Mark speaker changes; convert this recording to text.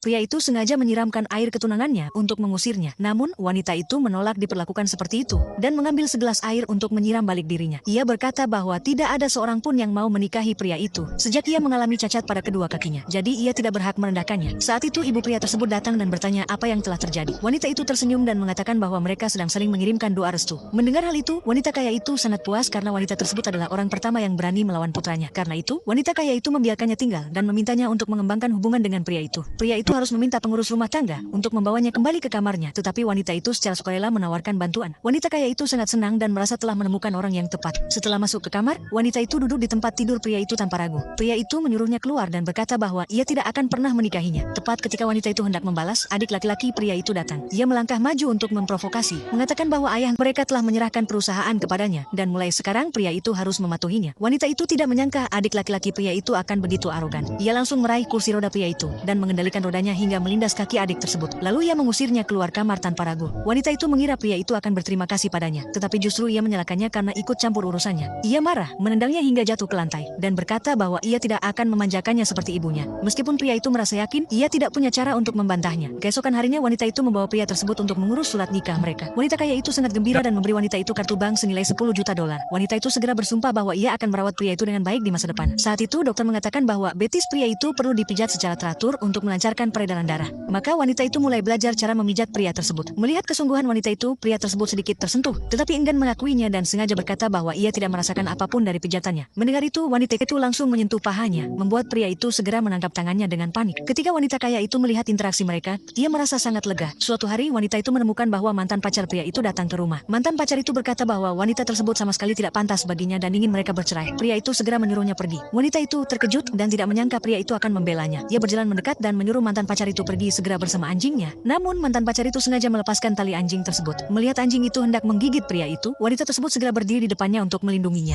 Speaker 1: Pria itu sengaja menyiramkan air ke tunangannya untuk mengusirnya. Namun, wanita itu menolak diperlakukan seperti itu dan mengambil segelas air untuk menyiram balik dirinya. Ia berkata bahwa tidak ada seorang pun yang mau menikahi pria itu sejak ia mengalami cacat pada kedua kakinya. Jadi ia tidak berhak merendahkannya. Saat itu ibu pria tersebut datang dan bertanya apa yang telah terjadi. Wanita itu tersenyum dan mengatakan bahwa mereka sedang saling mengirimkan doa restu. Mendengar hal itu, wanita kaya itu sangat puas karena wanita tersebut adalah orang pertama yang berani melawan putranya. Karena itu, wanita kaya itu membiarkannya tinggal dan memintanya untuk mengembangkan hubungan dengan pria itu. Pria itu harus meminta pengurus rumah tangga untuk membawanya kembali ke kamarnya, tetapi wanita itu secara sukarela menawarkan bantuan. Wanita kaya itu sangat senang dan merasa telah menemukan orang yang tepat. Setelah masuk ke kamar, wanita itu duduk di tempat tidur pria itu tanpa ragu. Pria itu menyuruhnya keluar dan berkata bahwa ia tidak akan pernah menikahinya. Tepat ketika wanita itu hendak membalas, adik laki-laki pria itu datang. Ia melangkah maju untuk memprovokasi, mengatakan bahwa ayah mereka telah menyerahkan perusahaan kepadanya dan mulai sekarang pria itu harus mematuhinya. Wanita itu tidak menyangka adik laki-laki pria itu akan begitu arogan. Ia langsung meraih kursi roda pria itu dan mengendalikan rodanya hingga melindas kaki adik tersebut. Lalu ia mengusirnya keluar kamar tanpa ragu. Wanita itu mengira pria itu akan berterima kasih padanya, tetapi justru ia menyalahkannya karena ikut campur urusannya. Ia marah, menendangnya hingga jatuh ke lantai, dan berkata bahwa ia tidak akan memanjakannya seperti ibunya. Meskipun pria itu merasa yakin, ia tidak punya cara untuk membantahnya. Keesokan harinya wanita itu membawa pria tersebut untuk mengurus surat nikah mereka. Wanita kaya itu sangat gembira dan memberi wanita itu kartu bank senilai 10 juta dolar. Wanita itu segera bersumpah bahwa ia akan merawat pria itu dengan baik di masa depan. Saat itu dokter mengatakan bahwa betis pria itu perlu dipijat secara teratur untuk melancarkan peredaran darah. Maka wanita itu mulai belajar cara memijat pria tersebut. Melihat kesungguhan wanita itu, pria tersebut sedikit tersentuh, tetapi enggan mengakuinya dan sengaja berkata bahwa ia tidak merasakan apapun dari pijatannya. Mendengar itu, wanita itu langsung menyentuh pahanya, membuat pria itu segera menangkap tangannya dengan panik. Ketika wanita kaya itu melihat interaksi mereka, ia merasa sangat lega. Suatu hari, wanita itu menemukan bahwa mantan pacar pria itu datang ke rumah. Mantan pacar itu berkata bahwa wanita tersebut sama sekali tidak pantas baginya dan ingin mereka bercerai. Pria itu segera menyuruhnya pergi. Wanita itu terkejut dan tidak menyangka pria itu akan membelanya. Ia berjalan mendekat dan menyuruh mantan pacar itu pergi segera bersama anjingnya. Namun mantan pacar itu sengaja melepaskan tali anjing tersebut. Melihat anjing itu hendak menggigit pria itu, wanita tersebut segera berdiri di depannya untuk melindunginya.